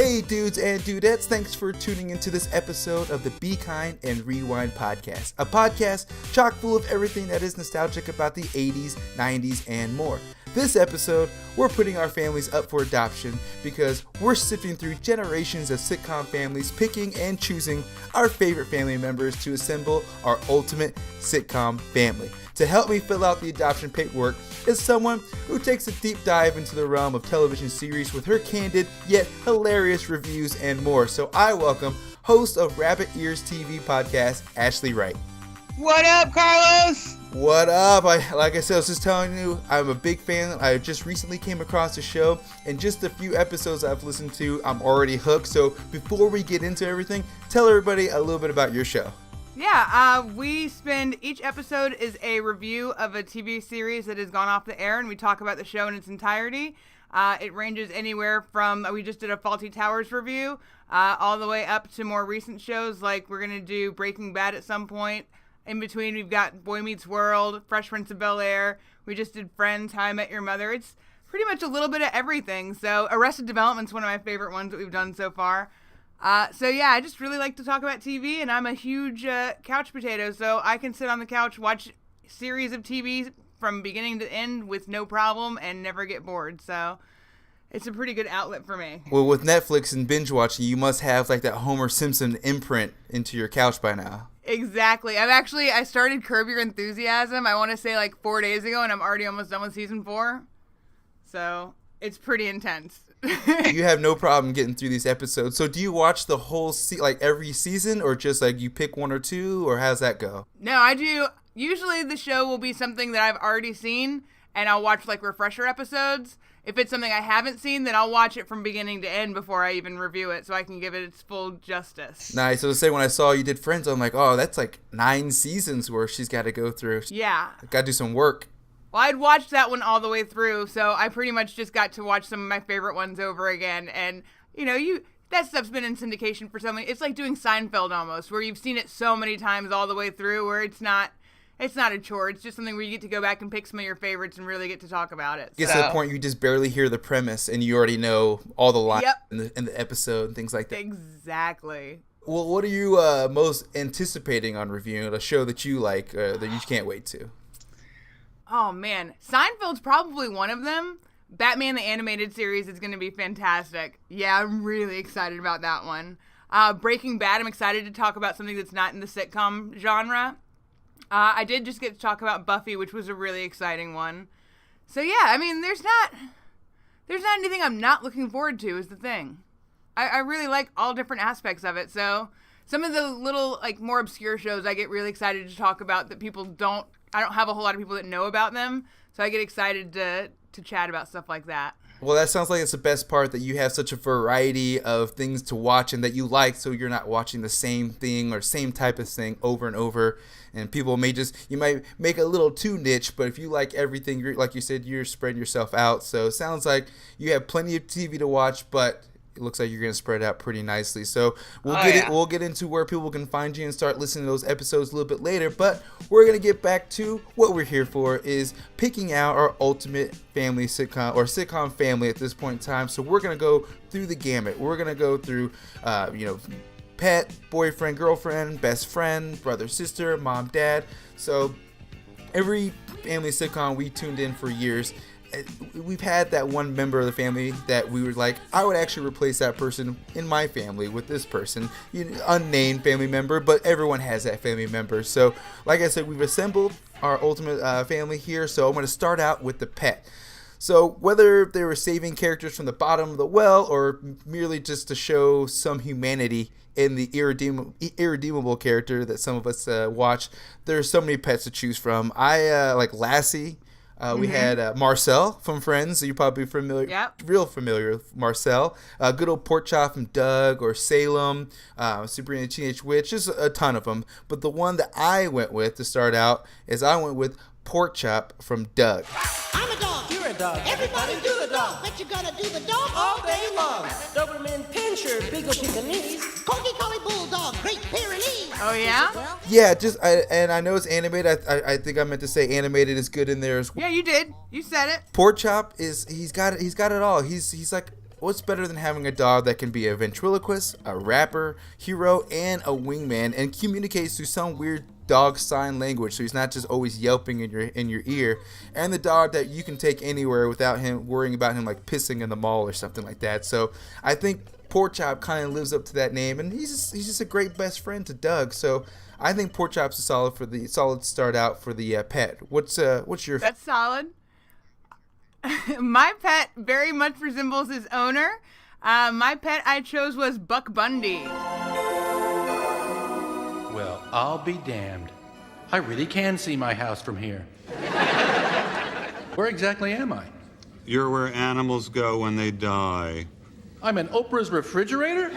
Hey dudes and dudettes, thanks for tuning into this episode of the Be Kind and Rewind podcast. A podcast chock full of everything that is nostalgic about the 80s, 90s, and more. This episode, we're putting our families up for adoption because we're sifting through generations of sitcom families, picking and choosing our favorite family members to assemble our ultimate sitcom family. To help me fill out the adoption paperwork is someone who takes a deep dive into the realm of television series with her candid yet hilarious reviews and more. So I welcome host of Rabbit Ears TV podcast, Ashlee Wright. What up, Carlos? What up? Like I said, I was just telling you, I'm a big fan. I just recently came across the show, and just a few episodes I've listened to, I'm already hooked. So before we get into everything, tell everybody a little bit about your show. Yeah, each episode is a review of a TV series that has gone off the air, and we talk about the show in its entirety. It ranges anywhere from, we just did a Fawlty Towers review, all the way up to more recent shows, like we're going to do Breaking Bad at some point. In between, we've got Boy Meets World, Fresh Prince of Bel-Air. We just did Friends, How I Met Your Mother. It's pretty much a little bit of everything. So Arrested Development's one of my favorite ones that we've done so far. So yeah, I just really like to talk about TV, and I'm a huge couch potato, so I can sit on the couch, watch series of TV from beginning to end with no problem and never get bored. So it's a pretty good outlet for me. Well, with Netflix and binge watching, you must have like that Homer Simpson imprint into your couch by now. Exactly. I started Curb Your Enthusiasm, I want to say like 4 days ago, and I'm already almost done with season 4. So it's pretty intense. You have no problem getting through these episodes. So do you watch the whole every season, or just like you pick one or two, or how's that go? No, I do. Usually the show will be something that I've already seen, and I'll watch like refresher episodes. If it's something I haven't seen, then I'll watch it from beginning to end before I even review it, so I can give it its full justice. Nice. So to say, when I saw you did Friends, I'm like, oh, that's like 9 seasons where she's got to go through. Yeah. Got to do some work. Well, I'd watched that one all the way through, so I pretty much just got to watch some of my favorite ones over again. And, that stuff's been in syndication for something. It's like doing Seinfeld almost, where you've seen it so many times all the way through, where it's not a chore. It's just something where you get to go back and pick some of your favorites and really get to talk about it. Gets to the point you just barely hear the premise, and you already know all the lines in the episode and things like that. Exactly. Well, what are you most anticipating on reviewing a show that you like, that you can't wait to? Oh, man. Seinfeld's probably one of them. Batman the Animated Series is going to be fantastic. Yeah, I'm really excited about that one. Breaking Bad, I'm excited to talk about something that's not in the sitcom genre. I did just get to talk about Buffy, which was a really exciting one. So, yeah, I mean, there's not anything I'm not looking forward to is the thing. I really like all different aspects of it. So some of the little, more obscure shows I get really excited to talk about that I don't have a whole lot of people that know about them, so I get excited to chat about stuff like that. Well, that sounds like it's the best part, that you have such a variety of things to watch and that you like, so you're not watching the same thing or same type of thing over and over. And people you might make it a little too niche, but if you like everything, like you said, you're spreading yourself out. So it sounds like you have plenty of TV to watch, but it looks like you're going to spread out pretty nicely. So we'll get into where people can find you and start listening to those episodes a little bit later. But we're going to get back to what we're here for, is picking out our ultimate family sitcom, or sitcom family at this point in time. So we're going to go through the gamut. We're going to go through, pet, boyfriend, girlfriend, best friend, brother, sister, mom, dad. So every family sitcom we tuned in for years, we've had that one member of the family that we were like, I would actually replace that person in my family with this person, unnamed family member, but everyone has that family member. So like I said, we've assembled our ultimate family here. So I'm going to start out with the pet. So whether they were saving characters from the bottom of the well, or merely just to show some humanity in the irredeemable character that some of us watch, there's so many pets to choose from. I like Lassie. We had Marcel from Friends, so you're probably real familiar with Marcel. Good old Porkchop from Doug, or Salem, Sabrina the Teenage Witch, just a ton of them. But the one that I went with to start out is I went with Porkchop from Doug. I'm a dog. You're a dog. Everybody do the dog. Bet you're gonna do the dog all day long. Doberman Pinscher, Beagle Pekingese, Corgi Collie Bulldog, Great Pyrenees. Oh, yeah? Yeah, and I know it's animated. I think I meant to say animated is good in there as well. Yeah, you did. You said it. Porkchop he's got it all. He's like what's better than having a dog that can be a ventriloquist, a rapper, hero, and a wingman, and communicates through some weird dog sign language, so he's not just always yelping in your ear, and the dog that you can take anywhere without him worrying about him like pissing in the mall or something like that. So I think Pork Chop kind of lives up to that name, and he's just a great best friend to Doug. So I think Pork Chop's a solid start out for the pet. What's your? That's solid. My pet very much resembles his owner. My pet I chose was Buck Bundy. Well, I'll be damned. I really can see my house from here. Where exactly am I? You're where animals go when they die. I'm in Oprah's refrigerator?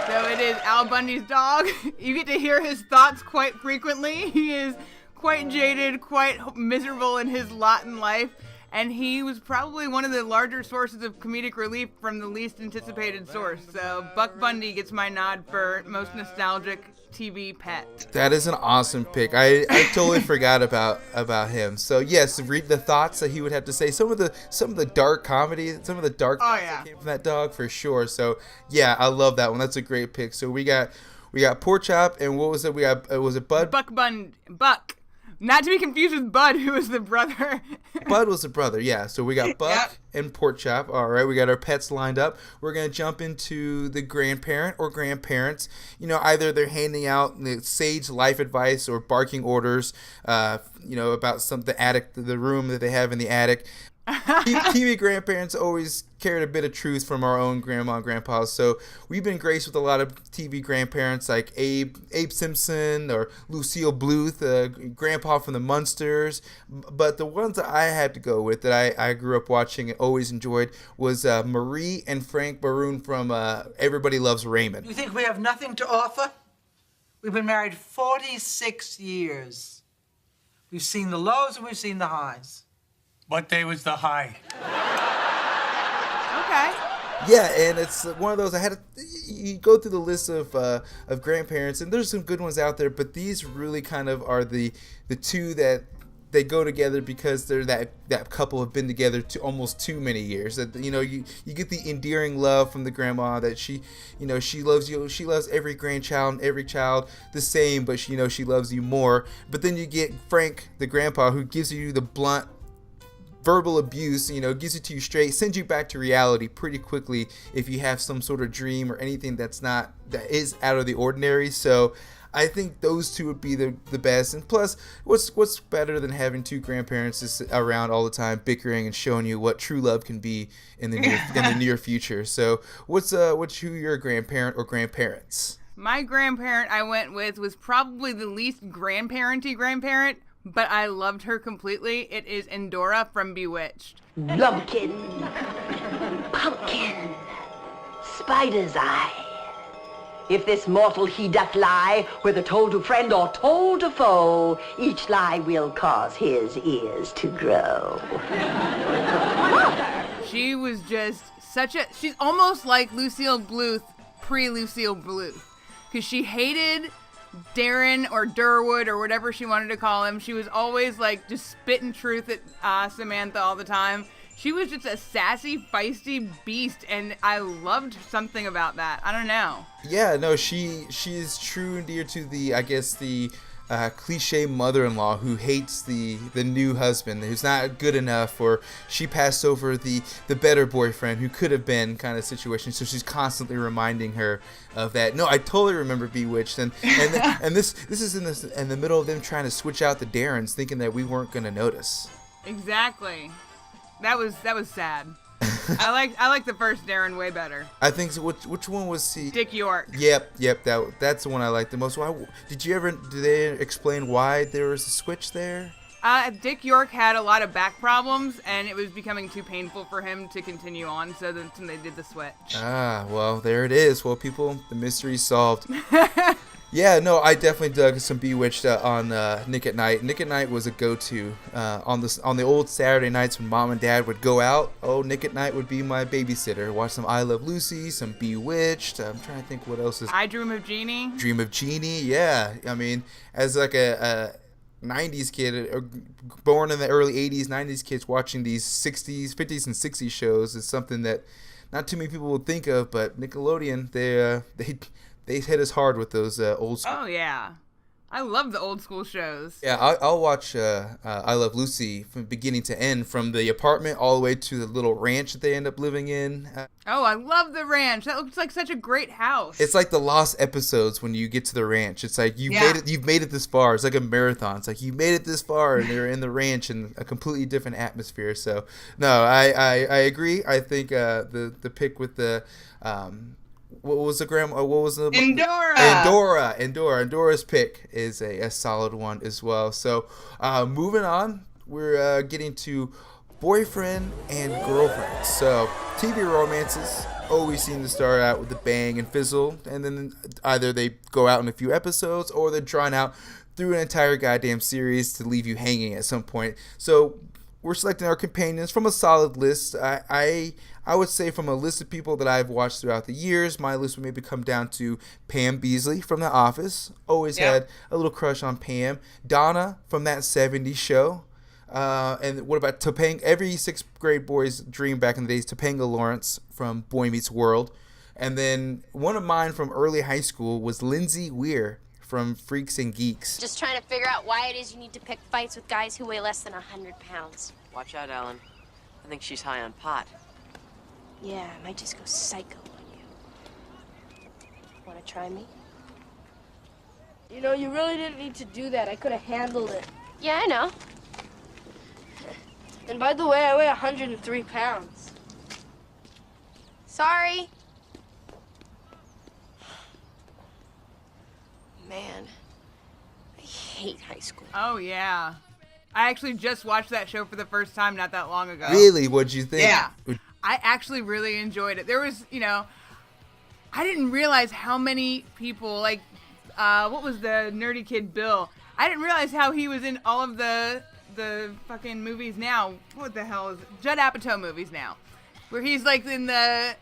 So it is Al Bundy's dog. You get to hear his thoughts quite frequently. He is quite jaded, quite miserable in his lot in life, and he was probably one of the larger sources of comedic relief from the least anticipated source. So Buck Bundy gets my nod for most nostalgic TV pet. That is an awesome pick. I totally forgot about him. So yes, read the thoughts that he would have to say. Some of the dark comedy, some of the dark thoughts that came from that dog for sure. So yeah, I love that one. That's a great pick. So we got Pork Chop, and what was it? Was it Bud? Buck. Not to be confused with Bud, who was the brother. Bud was the brother, yeah. So we got Buck and Pork Chop. All right, we got our pets lined up. We're going to jump into the grandparent or grandparents. Either they're handing out the sage life advice or barking orders, about the room that they have in the attic. TV grandparents always carried a bit of truth from our own grandma and grandpas, so we've been graced with a lot of TV grandparents like Abe Simpson or Lucille Bluth, grandpa from the Munsters. But the ones that I had to go with that I grew up watching and always enjoyed was Marie and Frank Maroon from Everybody Loves Raymond. You think we have nothing to offer? We've been married 46 years. We've seen the lows and we've seen the highs. What day was the high? Okay. Yeah, and it's one of those. You go through the list of grandparents, and there's some good ones out there, but these really kind of are the two that they go together because they're that couple have been together almost too many years. That you get the endearing love from the grandma that she loves you. She loves every grandchild and every child the same, but she loves you more. But then you get Frank, the grandpa, who gives you the blunt verbal abuse, gives it to you straight, sends you back to reality pretty quickly if you have some sort of dream or anything that is out of the ordinary. So I think those two would be the best. And plus, what's better than having two grandparents around all the time bickering and showing you what true love can be in the near future. So what's who your grandparent or grandparents? My grandparent I went with was probably the least grandparent-y grandparent, but I loved her completely. It is Endora from Bewitched. Lumpkin, pumpkin, spider's eye. If this mortal he doth lie, whether told to friend or told to foe, each lie will cause his ears to grow. She was just she's almost like Lucille Bluth, pre-Lucille Bluth, because she hated Darren or Durwood or whatever she wanted to call him. She was always like just spitting truth at Samantha all the time. She was just a sassy, feisty beast, and I loved something about that. I don't know. Yeah, no, she's true and dear to the cliche mother-in-law who hates the new husband who's not good enough, or she passed over the better boyfriend who could have been kind of situation. So she's constantly reminding her of that. No, I totally remember Bewitched, and this is in the middle of them trying to switch out the Darrens, thinking that we weren't going to notice. Exactly. That was sad. I like the first Darren way better. I think so. Which one was he? Dick York. Yep. That's the one I liked the most. Why did they explain why there was a switch there? Dick York had a lot of back problems, and it was becoming too painful for him to continue on, so then they did the switch. Well, there it is. Well, people, the mystery's solved. Yeah, no, I definitely dug some Bewitched on Nick at Night. Nick at Night was a go-to on the old Saturday nights when Mom and Dad would go out. Oh, Nick at Night would be my babysitter. Watch some I Love Lucy, some Bewitched. I'm trying to think what else is. I Dream of Jeannie. Dream of Jeannie, yeah. I mean, as like a 90s kid, born in the early 80s, 90s kids watching these 60s, 50s, and 60s shows is something that not too many people would think of. But Nickelodeon, they hit us hard with those old school. Oh yeah, I love the old school shows. Yeah, I'll watch I Love Lucy from beginning to end, from the apartment all the way to the little ranch that they end up living in. Oh, I love the ranch. That looks like such a great house. It's like the lost episodes when you get to the ranch. It's like you've made it this far. It's like a marathon. It's like you made it this far, and they're in the ranch in a completely different atmosphere. So no, I agree. I think the pick with the what was the Endora's pick is a solid one as well. So moving on, we're getting to boyfriend and girlfriend. So TV romances always seem to start out with a bang and fizzle, and then either they go out in a few episodes or they're drawn out through an entire goddamn series to leave you hanging at some point. So we're selecting our companions from a solid list. I would say from a list of people that I've watched throughout the years, my list would maybe come down to Pam Beesly from The Office. Always had a little crush on Pam. Donna from That 70s Show. And what about Topanga? Every sixth grade boy's dream back in the days, Topanga Lawrence from Boy Meets World. And then one of mine from early high school was Lindsay Weir from Freaks and Geeks. Just trying to figure out why it is you need to pick fights with guys who weigh less than 100 pounds. Watch out, Ellen. I think she's high on pot. Yeah, I might just go psycho on you. Want to try me? You know, you really didn't need to do that. I could have handled it. Yeah, I know. And by the way, I weigh 103 pounds. Sorry. Man, I hate high school. Oh, yeah. I actually just watched that show for the first time not that long ago. Really? What'd you think? Yeah. I actually really enjoyed it. There was, I didn't realize how many people, like, what was the nerdy kid, Bill? I didn't realize how he was in all of the fucking movies now. What the hell is it? Judd Apatow movies now. Where he's, like, in the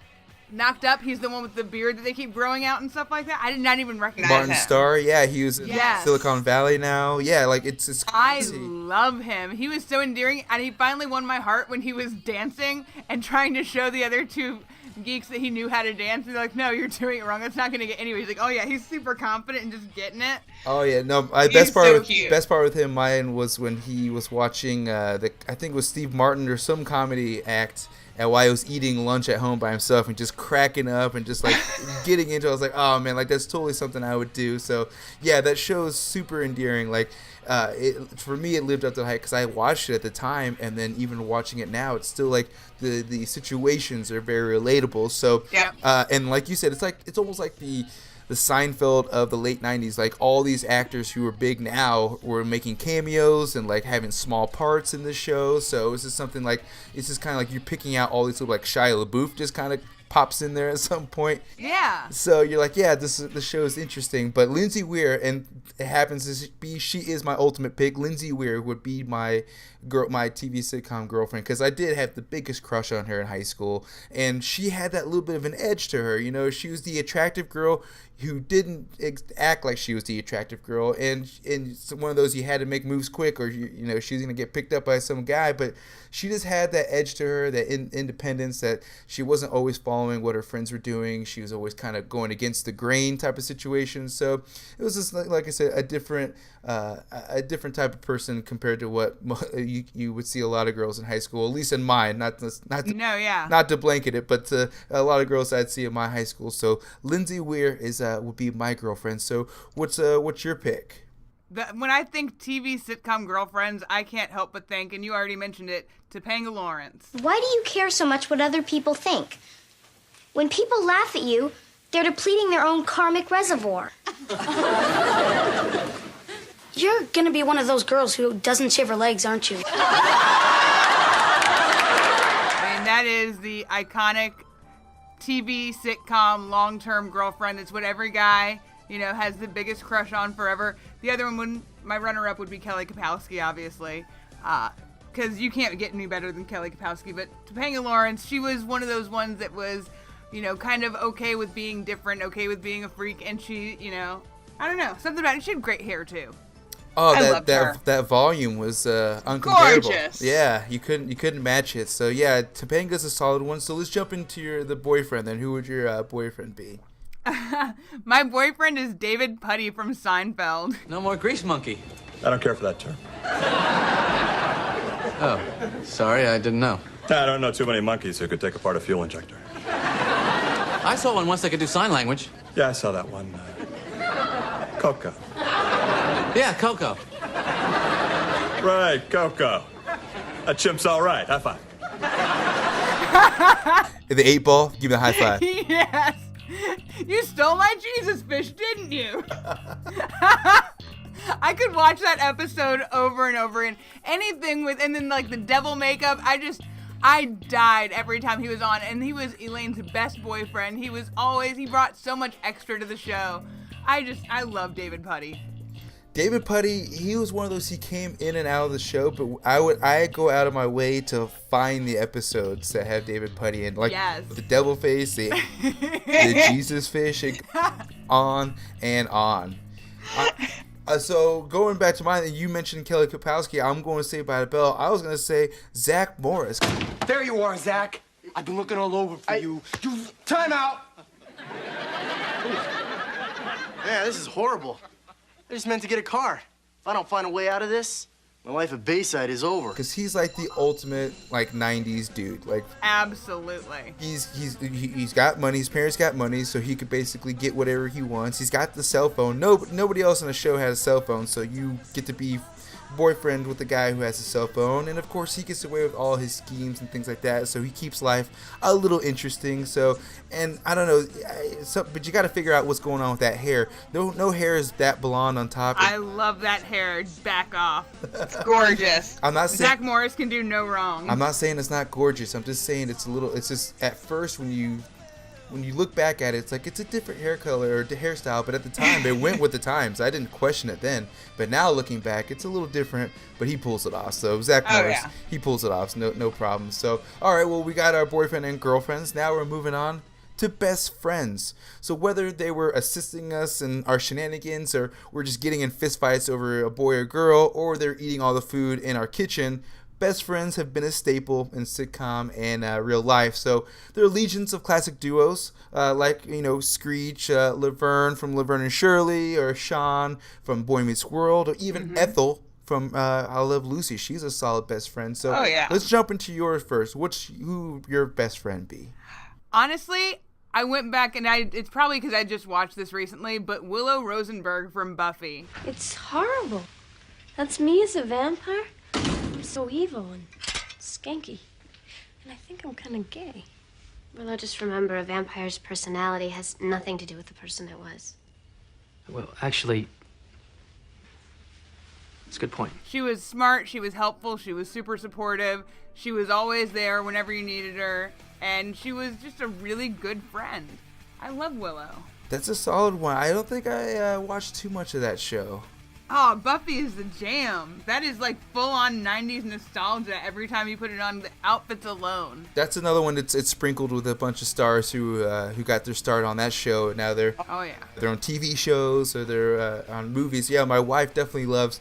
Knocked Up. He's the one with the beard that they keep growing out and stuff like that. I did not even recognize Martin him. Starr, yeah, he was in Silicon Valley now. Yeah, like it's crazy. I love him. He was so endearing, and he finally won my heart when he was dancing and trying to show the other two geeks that he knew how to dance. And they're like, no, you're doing it wrong. That's not going to get anywhere. He's like, oh yeah, he's super confident and just getting it. Oh yeah, no, best part with him, mine was when he was watching I think it was Steve Martin or some comedy act. And while he was eating lunch at home by himself and just cracking up and just like getting into it, I was like, oh man, like that's totally something I would do. So yeah, that show is super endearing. Like for me, it lived up to the hype because I watched it at the time, and then even watching it now, it's still like the situations are very relatable. So and like you said, it's almost like the Seinfeld of the late 90s. Like all these actors who are big now were making cameos and like having small parts in the show. So it's just something like, it's just kind of like you're picking out all these little, like Shia LaBeouf just kind of pops in there at some point. Yeah. So you're like, yeah, the show is interesting. But Lindsay Weir, and it happens to be, she is my ultimate pick. Lindsay Weir would be my TV sitcom girlfriend, because I did have the biggest crush on her in high school, and she had that little bit of an edge to her. She was the attractive girl who didn't act like she was the attractive girl, and one of those you had to make moves quick, or she was gonna get picked up by some guy. But she just had that edge to her, that independence, that she wasn't always following what her friends were doing. She was always kind of going against the grain type of situation. So it was just like I said, a different type of person compared to what you would see a lot of girls in high school, at least in mine. Not to blanket it, but a lot of girls I'd see in my high school. So Lindsay Weir would be my girlfriend. So what's your pick? When I think TV sitcom girlfriends, I can't help but think, and you already mentioned it, Topanga Lawrence. Why do you care so much what other people think? When people laugh at you, they're depleting their own karmic reservoir. You're gonna be one of those girls who doesn't shave her legs, aren't you? I mean, that is the iconic TV sitcom long-term girlfriend. It's what every guy, has the biggest crush on forever. The other one, my runner-up would be Kelly Kapowski, obviously, because you can't get any better than Kelly Kapowski. But Topanga Lawrence, she was one of those ones that was, kind of okay with being different, okay with being a freak, and she, I don't know, something about it. She had great hair too. Oh, I loved her. that volume was uncomparable. Gorgeous. Yeah, you couldn't match it. So yeah, Topanga's a solid one. So let's jump into the boyfriend then. Who would your boyfriend be? My boyfriend is David Puddy from Seinfeld. No more grease monkey. I don't care for that term. Oh, sorry, I didn't know. I don't know too many monkeys who could take apart a fuel injector. I saw one once that could do sign language. Yeah, I saw that one. Coco. Yeah, Coco. Right, Coco. A chimp's all right. High five. The 8-ball, give me a high five. Yes. You stole my Jesus fish, didn't you? I could watch that episode over and over, and anything with, and then like the devil makeup, I died every time he was on, and he was Elaine's best boyfriend. He brought so much extra to the show. I love David Puddy. David Puddy, he was one of those, he came in and out of the show, but I go out of my way to find the episodes that have David Puddy in, like the devil face, the Jesus fish, on and on. So going back to mine, you mentioned Kelly Kapowski. I'm going to say by the bell. I was going to say Zach Morris. There you are, Zach. I've been looking all over for you. Time out. Yeah, this is horrible. I just meant to get a car. If I don't find a way out of this, my life at Bayside is over. Because he's like the ultimate like 90s dude. Like absolutely. He's got money. His parents got money, so he could basically get whatever he wants. He's got the cell phone. Nobody else on the show has a cell phone, so you get to be boyfriend with the guy who has a cell phone, and of course he gets away with all his schemes and things like that, so he keeps life a little interesting. So, and I don't know, but you got to figure out what's going on with that hair. No hair is that blonde on top. I love that hair. Back off. It's gorgeous. I'm not saying Zach Morris can do no wrong. I'm not saying it's not gorgeous. I'm just saying it's just at first when you look back at it, it's like it's a different hair color or hairstyle, but at the time it went with the times. I didn't question it then, but now looking back, it's a little different, but he pulls it off. So Zach Morris, he pulls it off, no problem. So all right, well, we got our boyfriend and girlfriends. Now we're moving on to best friends. So whether they were assisting us in our shenanigans, or we're just getting in fistfights over a boy or girl, or they're eating all the food in our kitchen, best friends have been a staple in sitcom and real life. So there are legions of classic duos, like, Screech, Laverne from Laverne and Shirley, or Sean from Boy Meets World, or even Ethel from I Love Lucy. She's a solid best friend. So let's jump into yours first. Who your best friend be? Honestly, I went back and it's probably because I just watched this recently, but Willow Rosenberg from Buffy. It's horrible. That's me as a vampire? I'm so evil and skanky. And I think I'm kind of gay. Well, I just remember a vampire's personality has nothing to do with the person it was. Well, actually, it's a good point. She was smart, she was helpful, she was super supportive, she was always there whenever you needed her, and she was just a really good friend. I love Willow. That's a solid one. I don't think I watched too much of that show. Oh, Buffy is the jam. That is like full-on 90s nostalgia every time you put it on, the outfits alone. That's another one that's it's sprinkled with a bunch of stars who got their start on that show. Now they're on TV shows or they're on movies. Yeah, my wife definitely loves,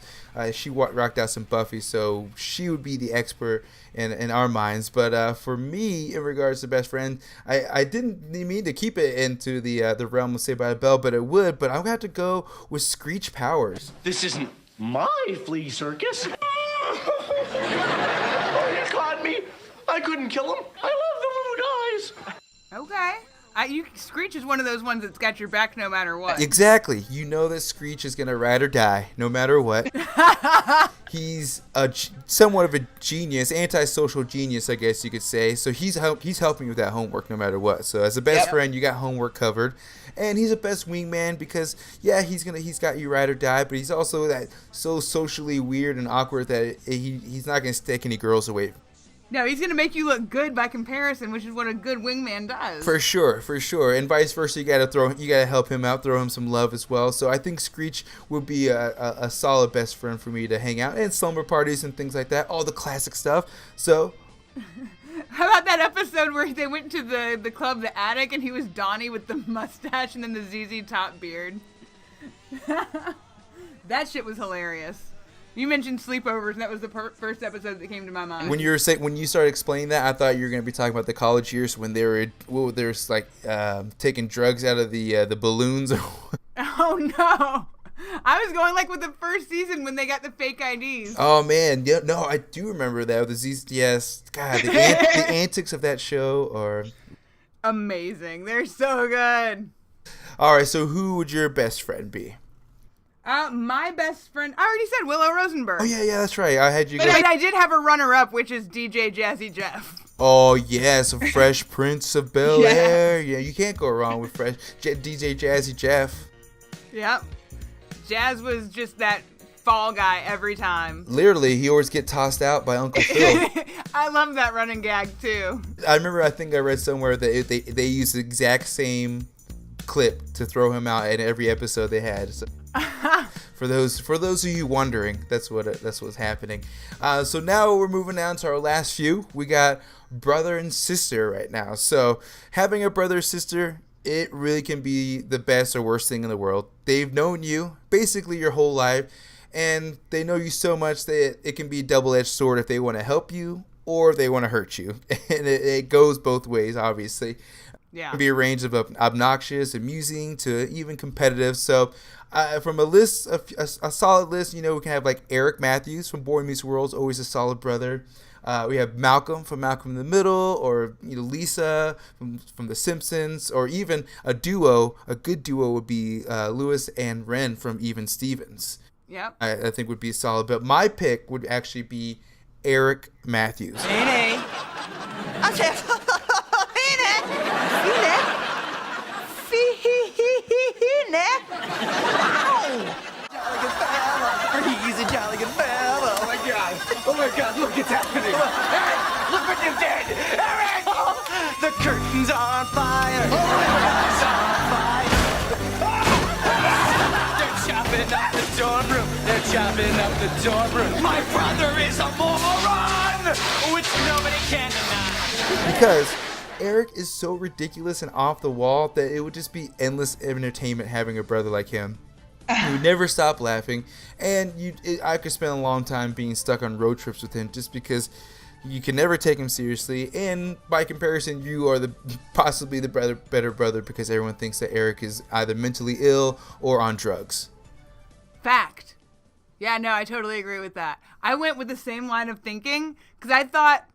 she rocked out some Buffy, so she would be the expert in our minds. But for me, in regards to best friend, I didn't mean to keep it into the realm of Saved by the Bell, but it would. But I'm going to have to go with Screech Powers. This isn't my flea circus. Oh, you caught me. I couldn't kill him. I love the little guys. Okay. Screech is one of those ones that's got your back no matter what. Exactly. You know that Screech is going to ride or die no matter what. He's somewhat of a genius, antisocial genius, I guess you could say. So he's helping you with that homework no matter what. So as a best friend, you got homework covered. And he's a best wingman because, he's got you ride or die, but he's also that so socially weird and awkward that he's not going to stick any girls away. No, he's going to make you look good by comparison, which is what a good wingman does. For sure. And vice versa, you got to help him out, throw him some love as well. So I think Screech would be a solid best friend for me to hang out and slumber parties and things like that, all the classic stuff. So how about that episode where they went to the club, the Attic, and he was Donnie with the mustache and then the ZZ Top beard? That shit was hilarious. You mentioned sleepovers, and that was the first episode that came to my mind. When you started explaining that, I thought you were going to be talking about the college years when they were taking drugs out of the balloons. Oh no! I was going like with the first season when they got the fake IDs. Oh man, yeah, no, I do remember that. Yes, God, the antics of that show are amazing. They're so good. All right, so who would your best friend be? My best friend, I already said Willow Rosenberg. Oh, yeah, that's right. I had you go. But I did have a runner-up, which is DJ Jazzy Jeff. Oh, yes, a Fresh Prince of Bel-Air. Yeah, you can't go wrong with DJ Jazzy Jeff. Yep. Jazz was just that fall guy every time. Literally, he always get tossed out by Uncle Phil. I love that running gag, too. I think I read somewhere that they used the exact same clip to throw him out in every episode they had. So. For those of you wondering, that's what's happening. So now we're moving down to our last few. We got brother and sister right now. So having a brother or sister, it really can be the best or worst thing in the world. They've known you basically your whole life, and they know you so much that it can be a double-edged sword if they want to help you or if they want to hurt you. And it goes both ways, obviously. Yeah. It can be a range of obnoxious, amusing, to even competitive. So from a list, a solid list, we can have like Eric Matthews from Boy Meets World, always a solid brother. We have Malcolm from Malcolm in the Middle, or Lisa from The Simpsons, or even a good duo would be Lewis and Ren from Even Stevens. Yep. I think would be solid. But my pick would actually be Eric Matthews. Hey, He's a jolly good fellow. Oh my God, look, it's happening. Eric, look what you did. Eric! the curtains are on fire. It's on fire. They're chopping up the dorm room. They're chopping up the dorm room. My brother is a moron, which nobody can deny. Because Eric is so ridiculous and off the wall that it would just be endless entertainment having a brother like him. You would never stop laughing, and I could spend a long time being stuck on road trips with him just because you can never take him seriously, and by comparison, you are possibly the better brother because everyone thinks that Eric is either mentally ill or on drugs. Fact. Yeah, no, I totally agree with that. I went with the same line of thinking because I thought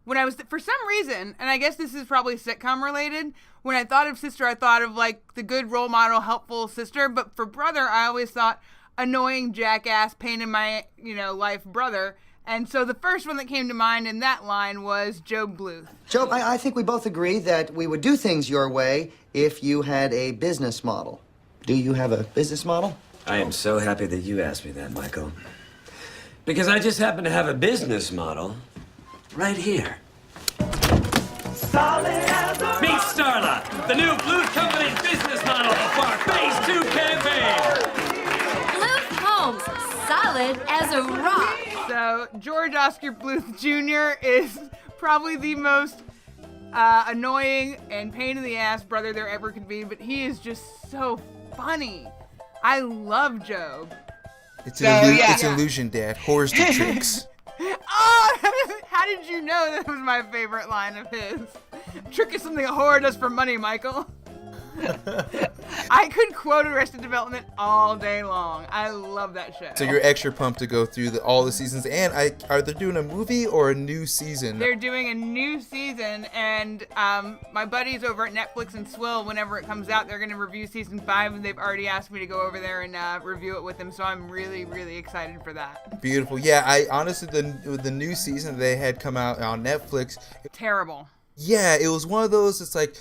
when I was, for some reason, and I guess this is probably sitcom related, when I thought of sister, I thought of like the good role model, helpful sister. But for brother, I always thought annoying, jackass, pain in my, life brother. And so the first one that came to mind in that line was Job Bluth. Job, I think we both agree that we would do things your way if you had a business model. Do you have a business model? I am so happy that you asked me that, Michael. Because I just happen to have a business model right here. Meet Starla, the new Bluth Company's business model for our Phase 2 campaign. Bluth Holmes, solid as a rock. So George Oscar Bluth Jr. is probably the most annoying and pain in the ass brother there ever could be, but he is just so funny. I love Job. It's an illusion, Dad. Horrors to tricks. Oh, how did you know that was my favorite line of his? Trick is something a horror does for money, Michael. I could quote Arrested Development all day long. I love that show. So you're extra pumped to go through all the seasons. And are they doing a movie or a new season? They're doing a new season, and my buddies over at Netflix and Swill, whenever it comes out, they're going to review season 5, and they've already asked me to go over there and review it with them. So I'm really, really excited for that. Beautiful. Yeah, I honestly, the new season they had come out on Netflix. Terrible. Yeah, it was one of those. It's like,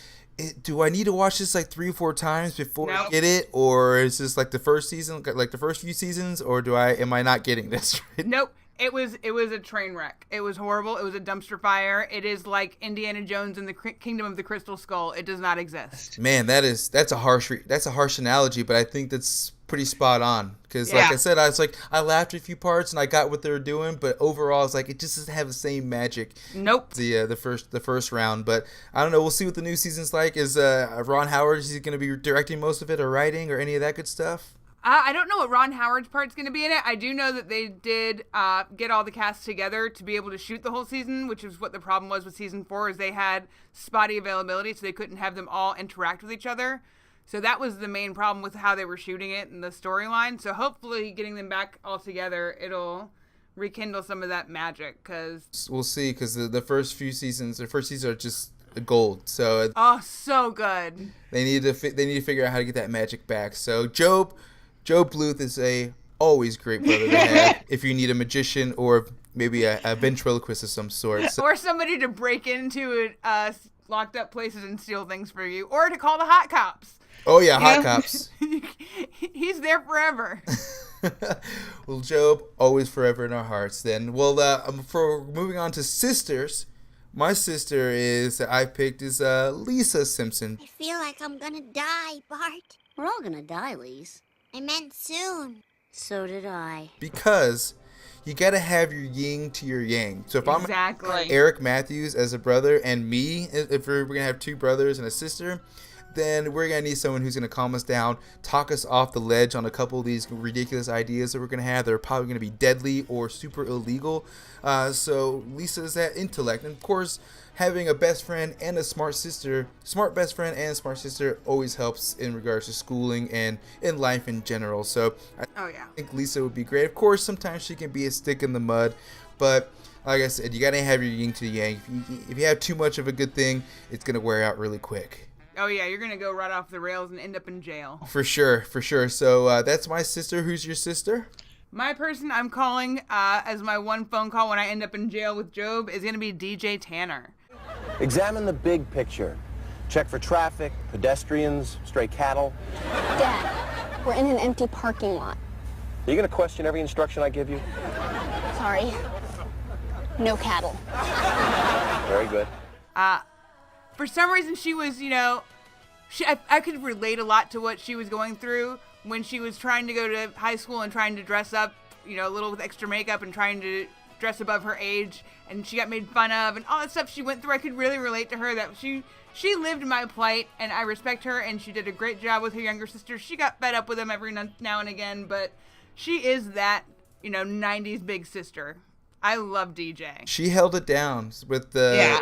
do I need to watch this like 3 or 4 times before I get it, or is this like the first season, like the first few seasons, or am I not getting this right? Nope. It was a train wreck. It was horrible. It was a dumpster fire. It is like Indiana Jones and the Kingdom of the Crystal Skull. It does not exist. Man, that's a harsh analogy, but I think that's pretty spot on. Because like I said, I laughed at a few parts and I got what they were doing, but overall, it's like it just doesn't have the same magic. Nope. The first round, but I don't know. We'll see what the new season's like. Is Ron Howard, is he going to be directing most of it, or writing, or any of that good stuff? I don't know what Ron Howard's part's going to be in it. I do know that they did get all the cast together to be able to shoot the whole season, which is what the problem was with season 4, is they had spotty availability, so they couldn't have them all interact with each other. So that was the main problem with how they were shooting it and the storyline. So hopefully getting them back all together, it'll rekindle some of that magic. Cause we'll see, because the first seasons are just gold. So so good. They need to figure out how to get that magic back. So Job Bluth is a always great brother to have if you need a magician or maybe a ventriloquist of some sort. So, or somebody to break into locked up places and steal things for you, or to call the hot cops. Oh yeah, hot cops. He's there forever. Well, Job, always forever in our hearts then. Well, for moving on to sisters, my sister I picked is Lisa Simpson. I feel like I'm gonna die, Bart. We're all gonna die, Lise. I meant soon. So did I. Because you gotta have your yin to your yang. So if exactly. I'm Eric Matthews as a brother and me, if we're gonna have two brothers and a sister, then we're going to need someone who's going to calm us down, talk us off the ledge on a couple of these ridiculous ideas that we're going to have that are probably going to be deadly or super illegal. So Lisa's that intellect. And of course, having a best friend and a smart best friend and a smart sister always helps in regards to schooling and in life in general. So I think Lisa would be great. Of course, sometimes she can be a stick in the mud, but like I said, you got to have your yin to the yang. If you have too much of a good thing, it's going to wear out really quick. Oh, yeah, you're going to go right off the rails and end up in jail. For sure. So that's my sister. Who's your sister? My person I'm calling as my one phone call when I end up in jail with Job is going to be DJ Tanner. Examine the big picture. Check for traffic, pedestrians, stray cattle. Dad, we're in an empty parking lot. Are you going to question every instruction I give you? Sorry. No cattle. Very good. For some reason, she was, I could relate a lot to what she was going through when she was trying to go to high school and trying to dress up, a little with extra makeup and trying to dress above her age, and she got made fun of and all that stuff she went through. I could really relate to her, that she lived my plight, and I respect her, and she did a great job with her younger sister. She got fed up with them every now and again, but she is that, 90s big sister. I love DJ. She held it down with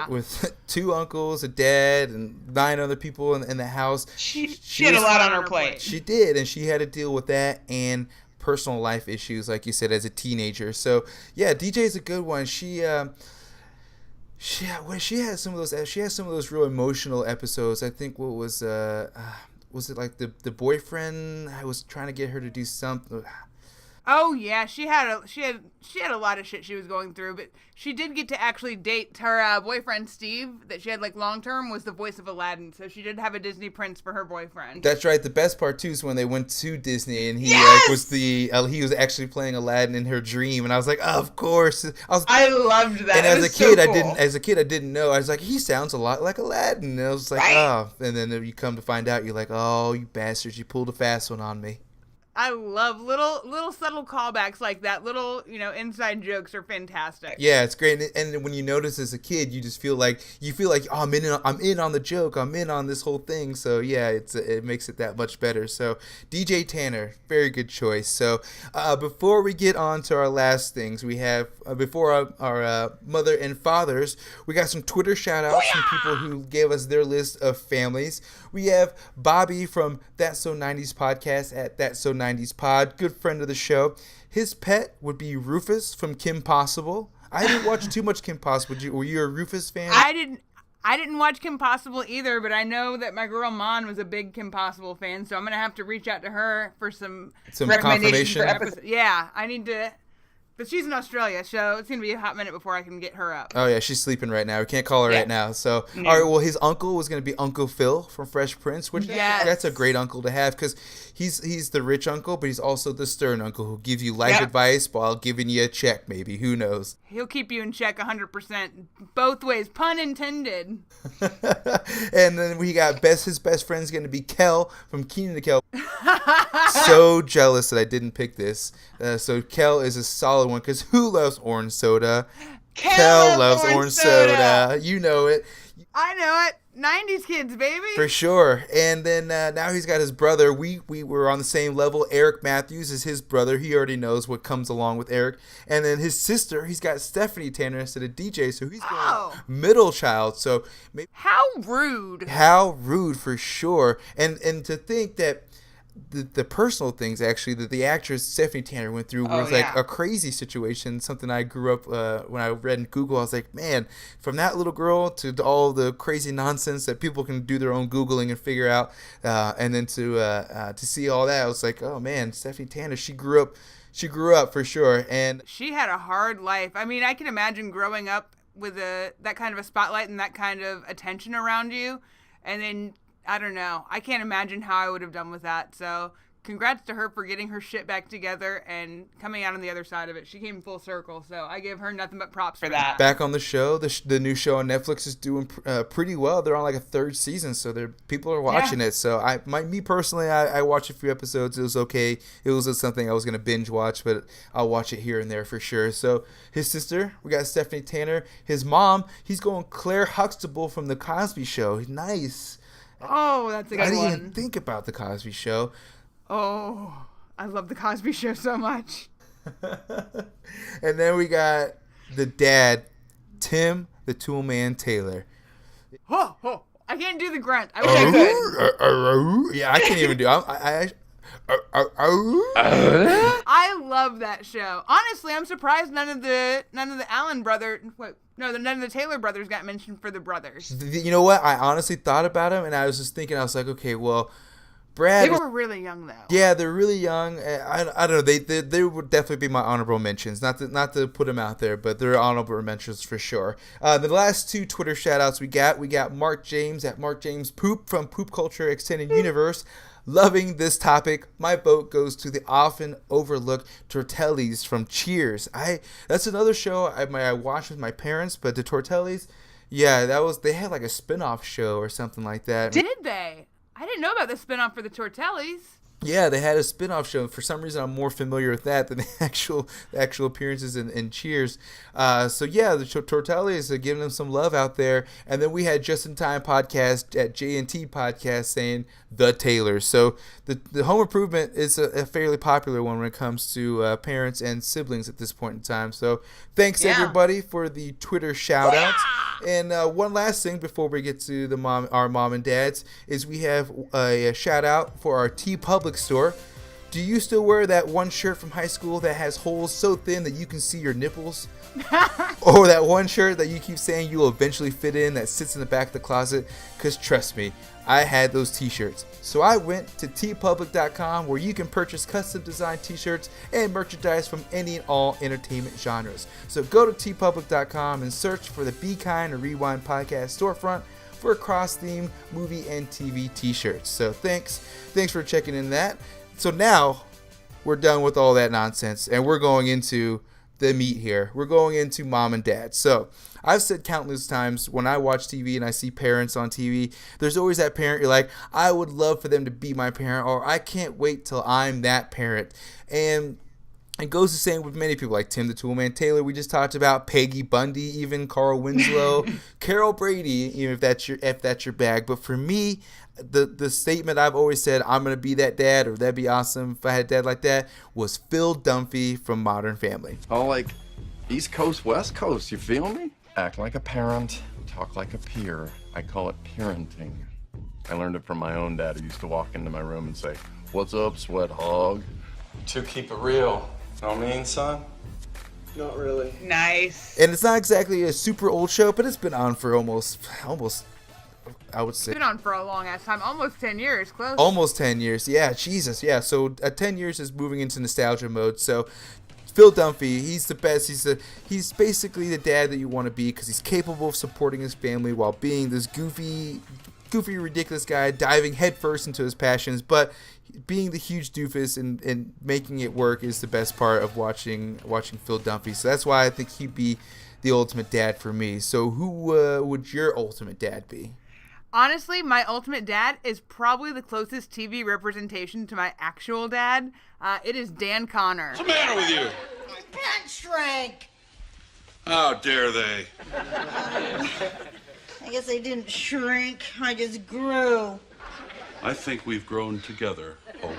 with two uncles, a dad, and 9 other people in the house. She had a lot on her plate. She did, and she had to deal with that and personal life issues, like you said, as a teenager. So yeah, DJ is a good one. She has some of those real emotional episodes. I think was it like the boyfriend? I was trying to get her to do something. Oh yeah, she had a lot of shit she was going through, but she did get to actually date her boyfriend Steve, that she had long term, was the voice of Aladdin. So she did have a Disney prince for her boyfriend. That's right. The best part too is when they went to Disney and he he was actually playing Aladdin in her dream, and I was like, oh, of course. I loved that. And as a kid, I didn't know. I was like, he sounds a lot like Aladdin. And I was like, oh. And then you come to find out, you're like, oh, you bastards, you pulled a fast one on me. I love little subtle callbacks like that. Little, inside jokes are fantastic. Yeah, it's great. And when you notice as a kid, you just feel like oh, I'm in on the joke. I'm in on this whole thing. So yeah, it makes it that much better. So DJ Tanner, very good choice. So before we get on to our last things, we have before our mother and fathers, we got some Twitter shout outs from people who gave us their list of families. We have Bobby from That's So 90s Podcast at That's So 90s Pod, good friend of the show. His pet would be Rufus from Kim Possible. I didn't watch too much Kim Possible. Were you a Rufus fan? I didn't watch Kim Possible either, but I know that my girl Mon was a big Kim Possible fan, so I'm gonna have to reach out to her for some confirmation. Yeah, I need to. But she's in Australia, so it's going to be a hot minute before I can get her up. Oh, yeah, she's sleeping right now. We can't call her right now. So, all right, well, his uncle was going to be Uncle Phil from Fresh Prince, which that's a great uncle to have because he's the rich uncle, but he's also the stern uncle who gives you life advice while giving you a check, maybe. Who knows? He'll keep you in check 100%. Both ways. Pun intended. And then we got his best friend's going to be Kel from Keenan to Kel. So jealous that I didn't pick this. So Kel is a solid one because who loves orange soda? Kel loves orange soda. You know it. I know it. 90s kids, baby. For sure. And then now he's got his brother. We were on the same level. Eric Matthews is his brother. He already knows what comes along with Eric. And then his sister, he's got Stephanie Tanner instead of DJ, so he's going middle child. So maybe, how rude. How rude, for sure. And to think that the personal things, actually, that the actress Stephanie Tanner went through was like a crazy situation, something I grew up when I read in Google. I was like, man, from that little girl to all the crazy nonsense that people can do their own Googling and figure out, and then to see all that, I was like, oh man, Stephanie Tanner, she grew up for sure. And she had a hard life. I mean, I can imagine growing up with that kind of a spotlight and that kind of attention around you, and then I don't know. I can't imagine how I would have done with that. So congrats to her for getting her shit back together and coming out on the other side of it. She came full circle. So I give her nothing but props for that. Back on the show, the new show on Netflix is doing pretty well. They're on like a 3rd season, so people are watching it. So me personally, I watched a few episodes. It was okay. It was something I was going to binge watch, but I'll watch it here and there for sure. So his sister, we got Stephanie Tanner. His mom, he's going Claire Huxtable from The Cosby Show. Nice. Oh, that's a good one. I didn't even think about The Cosby Show. Oh, I love The Cosby Show so much. And then we got the dad, Tim the Toolman Taylor. Oh, I can't do the grunt. I wish I could. Yeah, I can't even do it. I love that show. Honestly, I'm surprised none of the Allen brothers. None of the Taylor brothers got mentioned for the brothers. You know what? I honestly thought about him, and I was just thinking. I was like, okay, well, Brad. They were really young though. Yeah, they're really young. I don't know. They would definitely be my honorable mentions. Not to put them out there, but they're honorable mentions for sure. The last 2 Twitter shout outs we got Mark James at Mark James Poop from PoopCulture Extended Universe. Loving this topic. My vote goes to the often overlooked Tortellis from Cheers. That's another show I watched with my parents, but the Tortellis, yeah, they had like a spin-off show or something like that. Did they? I didn't know about the spin-off for the Tortellis. Yeah, they had a spin-off show. For some reason, I'm more familiar with that than the actual appearances in Cheers. So, yeah, the Tortellis are giving them some love out there. And then we had Just in Time podcast at J&T podcast saying the Taylors. So the Home Improvement is a fairly popular one when it comes to parents and siblings at this point in time. So thanks, everybody, for the Twitter shout-outs. And one last thing before we get to our mom and dads is we have a shout-out for our TeePublic store. Do you still wear that one shirt from high school that has holes so thin that you can see your nipples? Or that one shirt that you keep saying you'll eventually fit in that sits in the back of the closet? Because trust me, I had those t-shirts. So I went to teepublic.com where you can purchase custom designed t-shirts and merchandise from any and all entertainment genres. So go to teepublic.com and search for the Be Kind or Rewind podcast storefront for cross-themed movie and TV t-shirts. So thanks for checking in that. So now we're done with all that nonsense and we're going into the meat here. We're going into mom and dad. So I've said countless times when I watch TV and I see parents on TV, there's always that parent you're like, I would love for them to be my parent, or I can't wait till I'm that parent. And it goes the same with many people like Tim the Toolman Taylor we just talked about, Peggy Bundy, even Carl Winslow, Carol Brady, even if that's your bag. But for me, the statement I've always said, I'm going to be that dad, or that'd be awesome if I had a dad like that, was Phil Dunphy from Modern Family. Oh, like East Coast, West Coast, you feel me? Act like a parent, talk like a peer. I call it parenting. I learned it from my own dad, who used to walk into my room and say, "What's up, sweat hog?" To keep it real. Know what I mean, son? Not really. Nice. And it's not exactly a super old show, but it's been on for almost I would say. It's been on for a long ass time, almost 10 years, close. Almost 10 years, yeah, Jesus, yeah. So 10 years is moving into nostalgia mode. So Phil Dunphy, he's the best. He's basically the dad that you want to be because he's capable of supporting his family while being this goofy, ridiculous guy diving headfirst into his passions, but being the huge doofus and making it work is the best part of watching Phil Dunphy. So that's why I think he'd be the ultimate dad for me. So who would your ultimate dad be? Honestly, my ultimate dad is probably the closest TV representation to my actual dad. It is Dan Connor. What's the matter with you? My pants shrank. How dare they? I guess I didn't shrink. I just grew. I think we've grown together, Hope.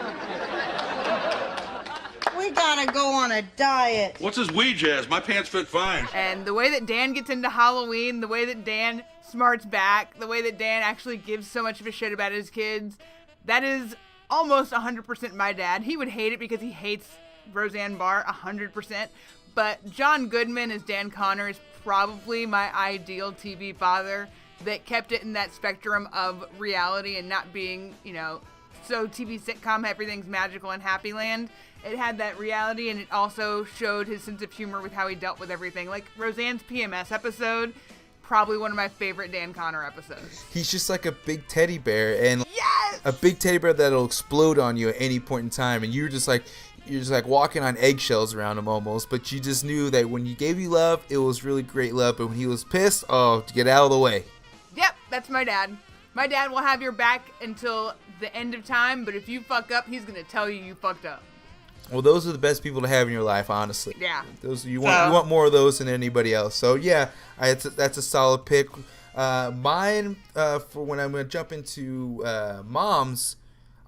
We gotta go on a diet. What's this wee jazz? My pants fit fine. And the way that Dan gets into Halloween, the way that Dan smarts back, the way that Dan actually gives so much of a shit about his kids, that is almost 100% my dad. He would hate it because he hates Roseanne Barr 100%. But John Goodman as Dan Connor is probably my ideal TV father that kept it in that spectrum of reality and not being, so TV sitcom, everything's magical and happy land. It had that reality, and it also showed his sense of humor with how he dealt with everything. Like Roseanne's PMS episode, probably one of my favorite Dan Connor episodes. He's just like a big teddy bear, and a big teddy bear that'll explode on you at any point in time, and you're just like walking on eggshells around him almost. But you just knew that when he gave you love, it was really great love. But when he was pissed, get out of the way. Yep, that's my dad. My dad will have your back until the end of time, but if you fuck up, he's gonna tell you fucked up. Well, those are the best people to have in your life, honestly. Yeah. Those you want more of those than anybody else. So yeah, that's a solid pick. Mine for when I'm gonna jump into moms,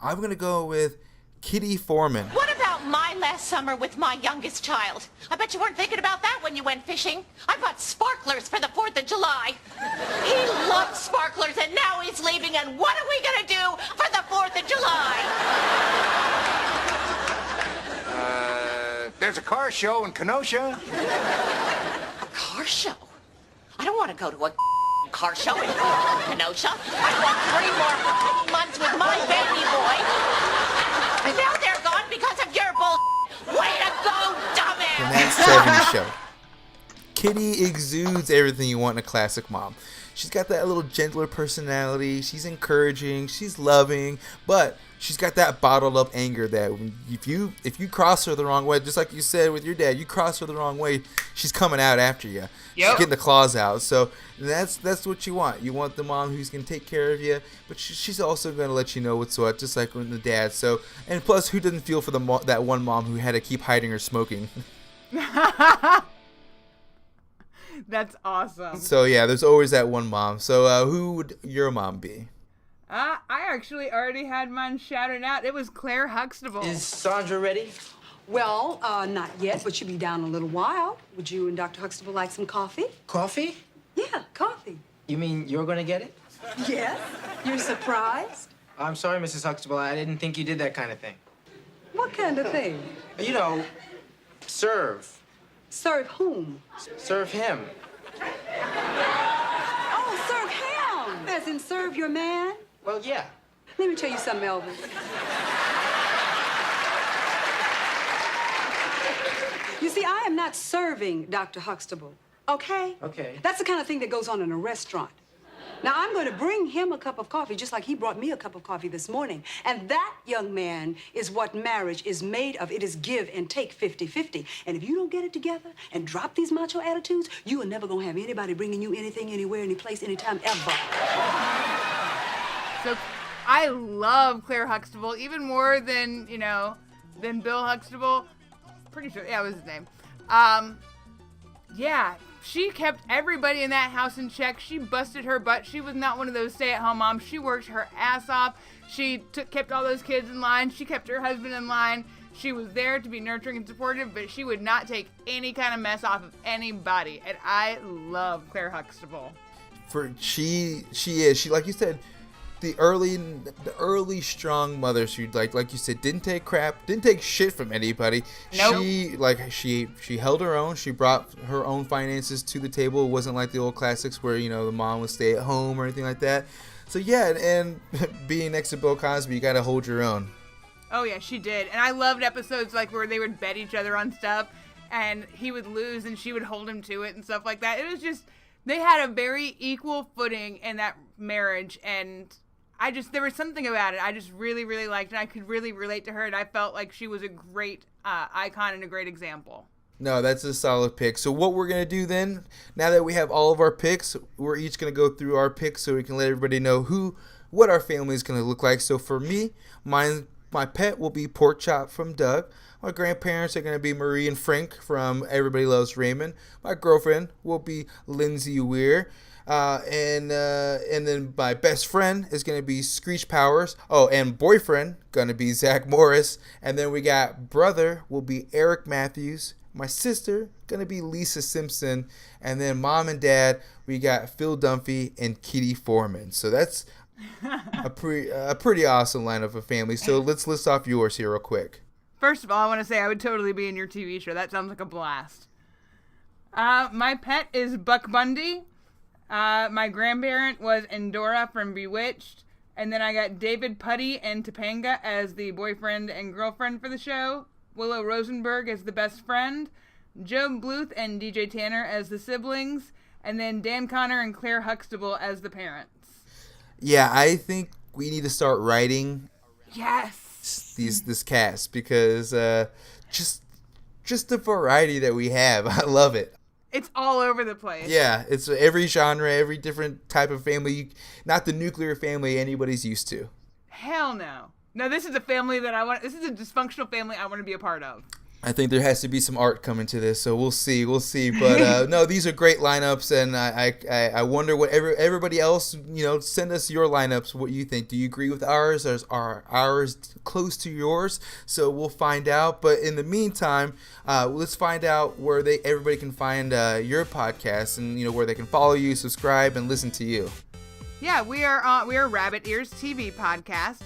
I'm gonna go with Kitty Foreman. What about my last summer with my youngest child? I bet you weren't thinking about that when you went fishing. I bought sparklers for the 4th of July. He loved sparklers, and now he's leaving, and what are we gonna do for the 4th of July? There's a car show in Kenosha. A car show? I don't want to go to a car show in Kenosha. I want 3 more months with my baby boy. And now they're gone because of your bull. Way to go, dumbass! And that's 70 show. Kitty exudes everything you want in a classic mom. She's got that little gentler personality. She's encouraging. She's loving, but she's got that bottled up anger that if you cross her the wrong way, just like you said with your dad, you cross her the wrong way, she's coming out after you. Yep. She's getting the claws out. So that's what you want. You want the mom who's gonna take care of you, but she's also gonna let you know what's what, just like with the dad. So, and plus, who doesn't feel for that one mom who had to keep hiding her smoking? That's awesome. So yeah, there's always that one mom. So who would your mom be? I actually already had mine shouted out. It was Claire Huxtable. Is Sandra ready? Well, not yet, but she'll be down in a little while. Would you and Dr. Huxtable like some coffee? Coffee? Yeah, coffee. You mean you're gonna get it? Yes? You're surprised? I'm sorry, Mrs. Huxtable. I didn't think you did that kind of thing. What kind of thing? You know, serve. Serve whom? Serve him. Oh, serve him! As in serve your man? Well, yeah. Let me tell you something, Elvis. You see, I am not serving Dr. Huxtable, okay? Okay. That's the kind of thing that goes on in a restaurant. Now, I'm going to bring him a cup of coffee just like he brought me a cup of coffee this morning. And that, young man, is what marriage is made of. It is give and take 50-50. And if you don't get it together and drop these macho attitudes, you are never going to have anybody bringing you anything, anywhere, any place, anytime, ever. So I love Claire Huxtable, even more than, than Bill Huxtable. Pretty sure, yeah, was his name. Yeah, she kept everybody in that house in check. She busted her butt. She was not one of those stay-at-home moms. She worked her ass off. She kept all those kids in line. She kept her husband in line. She was there to be nurturing and supportive, but she would not take any kind of mess off of anybody. And I love Claire Huxtable. She is like you said, the early strong mother. She like you said, didn't take crap, didn't take shit from anybody. Nope. She held her own. She brought her own finances to the table. It wasn't like the old classics where the mom would stay at home or anything like that. So yeah, and being next to Bill Cosby, you got to hold your own. Oh yeah, she did. And I loved episodes like where they would bet each other on stuff and he would lose and she would hold him to it and stuff like that. It was just, they had a very equal footing in that marriage, and there was something about it I just really, really liked, and I could really relate to her, and I felt like she was a great icon and a great example. No, that's a solid pick. So what we're going to do then, now that we have all of our picks, we're each going to go through our picks so we can let everybody know what our family is going to look like. So for me, mine My pet will be Pork Chop from Doug. My grandparents are going to be Marie and Frank from Everybody Loves Raymond. My girlfriend will be Lindsay Weir. And then my best friend is going to be Screech Powers. Oh, and boyfriend going to be Zach Morris. And then we got brother will be Eric Matthews. My sister going to be Lisa Simpson. And then mom and dad, we got Phil Dunphy and Kitty Foreman. So that's a pretty awesome lineup of family. So let's list off yours here real quick. First of all, I want to say I would totally be in your TV show. That sounds like a blast. My pet is Buck Bundy. My grandparent was Endora from Bewitched. And then I got David Putty and Topanga as the boyfriend and girlfriend for the show. Willow Rosenberg as the best friend. Joe Bluth and DJ Tanner as the siblings. And then Dan Connor and Claire Huxtable as the parents. Yeah, I think we need to start writing this cast because just the variety that we have. I love it. It's all over the place. Yeah, it's every genre, every different type of family, not the nuclear family anybody's used to. Hell no. No, this is a family that this is a dysfunctional family I want to be a part of. I think there has to be some art coming to this, so we'll see. But no, these are great lineups, and I wonder what everybody else, send us your lineups, what you think. Do you agree with ours? Are ours close to yours? So we'll find out. But in the meantime, let's find out where everybody can find your podcast, and where they can follow you, subscribe, and listen to you. Yeah, we are Rabbit Ears TV podcast.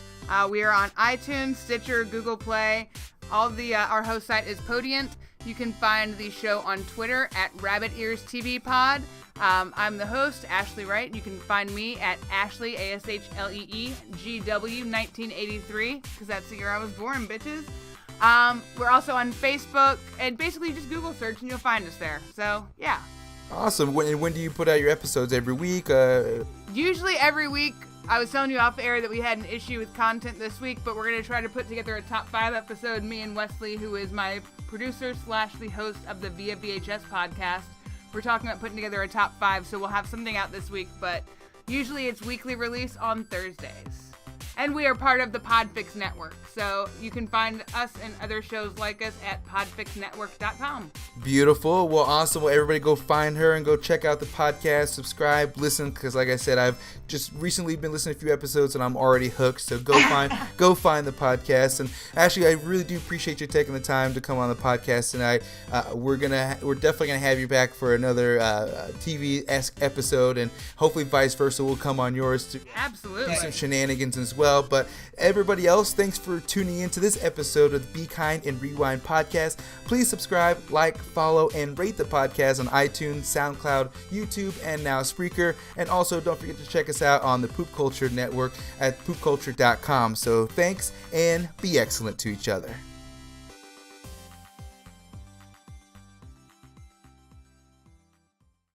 We are on iTunes, Stitcher, Google Play. Our host site is Podient. You can find the show on Twitter at Rabbit Ears TV Pod. I'm the host, Ashlee Wright. You can find me at Ashlee, ASHLEE, GW 1983, because that's the year I was born, bitches. We're also on Facebook, and basically just Google search and you'll find us there. So, yeah. Awesome. When do you put out your episodes? Every week? Usually every week. I was telling you off air that we had an issue with content this week, but we're going to try to put together a top 5 episode. Me and Wesley, who is my producer / the host of the Via VHS podcast, we're talking about putting together a top 5, so we'll have something out this week, but usually it's weekly release on Thursdays. And we are part of the Podfix Network, so you can find us and other shows like us at podfixnetwork.com. Beautiful. Well, awesome. Well, everybody go find her and go check out the podcast, subscribe, listen, because like I said, I've just recently been listening to a few episodes and I'm already hooked, so go find the podcast. And actually, I really do appreciate you taking the time to come on the podcast tonight. We're definitely gonna have you back for another TV-esque episode, and hopefully vice versa, we'll come on yours to absolutely do some shenanigans as well. But everybody else, thanks for tuning in to this episode of the Be Kind and Rewind podcast. Please subscribe, like, follow, and rate the podcast on iTunes, SoundCloud, YouTube, and now Spreaker. And also don't forget to check us out on the PoopCulture Network at poopculture.com. So thanks, and be excellent to each other.